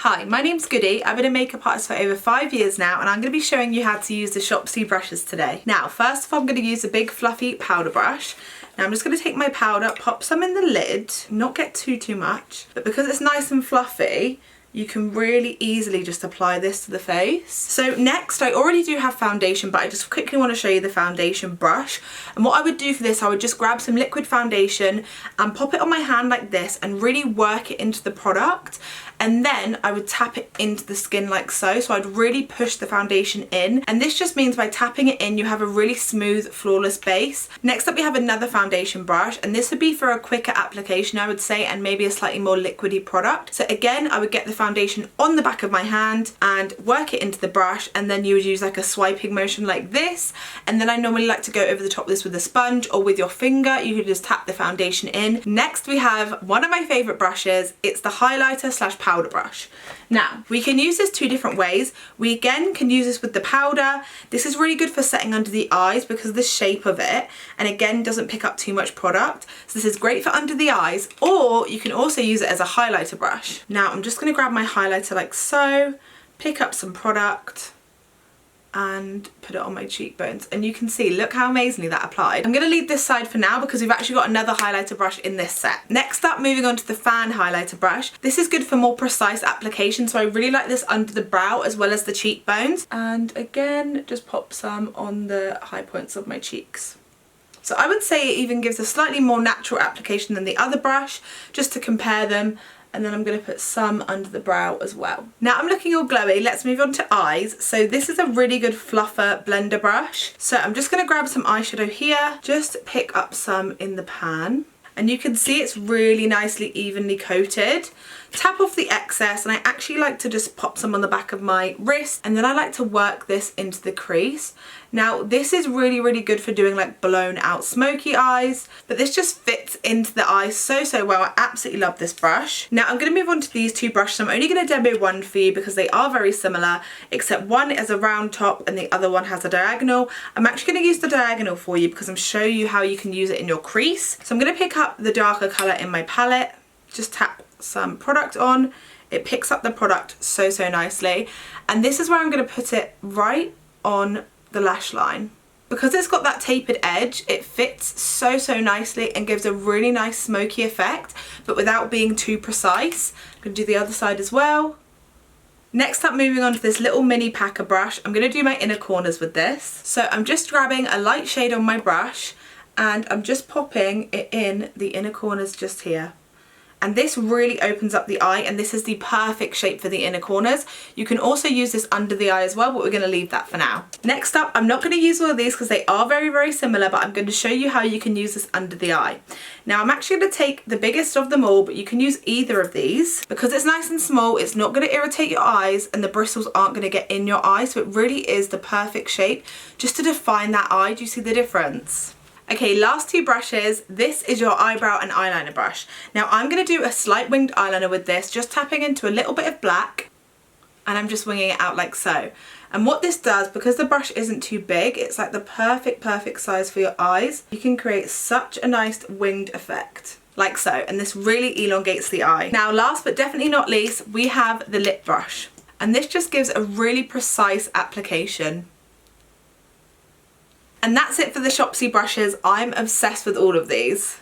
Hi, my name's Goodie. I've been a makeup artist for over 5 years now, and I'm going to be showing you how to use the Shopzi brushes today. Now, first of all, I'm going to use a big fluffy powder brush. Now I'm just going to take my powder, pop some in the lid, not get too much, but because it's nice and fluffy, you can really easily just apply this to the face. So next, I already do have foundation, but I just quickly want to show you the foundation brush. And what I would do for this, I would just grab some liquid foundation and pop it on my hand like this and really work it into the product. And then I would tap it into the skin like so. So I'd really push the foundation in. And this just means by tapping it in, you have a really smooth, flawless base. Next up, we have another foundation brush. And this would be for a quicker application, I would say, and maybe a slightly more liquidy product. So again, I would get the foundation on the back of my hand and work it into the brush. And then you would use like a swiping motion like this. And then I normally like to go over the top of this with a sponge or with your finger. You could just tap the foundation in. Next, we have one of my favorite brushes. It's the highlighter slash powder brush. Now, we can use this two different ways. We again can use this with the powder. This is really good for setting under the eyes because of the shape of it, and again doesn't pick up too much product. So this is great for under the eyes, or you can also use it as a highlighter brush. Now I'm just going to grab my highlighter like so, pick up some product and put it on my cheekbones, and you can see, look how amazingly that applied. I'm going to leave this side for now because we've actually got another highlighter brush in this set. Next up, moving on to the fan highlighter brush. This is good for more precise application, so I really like this under the brow as well as the cheekbones, and again just pop some on the high points of my cheeks. So I would say it even gives a slightly more natural application than the other brush, just to compare them. And then I'm going to put some under the brow as well. Now I'm looking all glowy, let's move on to eyes. So this is a really good fluffer blender brush. So I'm just going to grab some eyeshadow here, just pick up some in the pan. And you can see it's really nicely evenly coated. Tap off the excess, and I actually like to just pop some on the back of my wrist, and then I like to work this into the crease. Now this is really good for doing like blown out smoky eyes, but this just fits into the eyes so well. I absolutely love this brush. Now I'm going to move on to these two brushes. I'm only going to demo one for you because they are very similar, except one has a round top and the other one has a diagonal. I'm actually going to use the diagonal for you because I'm showing you how you can use it in your crease. So I'm going to pick up the darker colour in my palette, just tap some product on. It picks up the product so nicely, and this is where I'm going to put it right on the lash line. Because it's got that tapered edge, it fits so nicely and gives a really nice smoky effect, but without being too precise. I'm going to do the other side as well. Next up, moving on to this little mini packer brush, I'm going to do my inner corners with this. So I'm just grabbing a light shade on my brush and I'm just popping it in the inner corners just here. And this really opens up the eye, and this is the perfect shape for the inner corners. You can also use this under the eye as well, but we're going to leave that for now. Next up, I'm not going to use all of these because they are very similar, but I'm going to show you how you can use this under the eye. Now I'm actually going to take the biggest of them all, but you can use either of these. Because it's nice and small, it's not going to irritate your eyes, and the bristles aren't going to get in your eye, so it really is the perfect shape just to define that eye. Do you see the difference? Okay, last two brushes. This is your eyebrow and eyeliner brush. Now I'm going to do a slight winged eyeliner with this, just tapping into a little bit of black, and I'm just winging it out like so. And what this does, because the brush isn't too big, it's like the perfect size for your eyes. You can create such a nice winged effect, like so, and this really elongates the eye. Now last but definitely not least, we have the lip brush, and this just gives a really precise application. And that's it for the Shopzi brushes. I'm obsessed with all of these.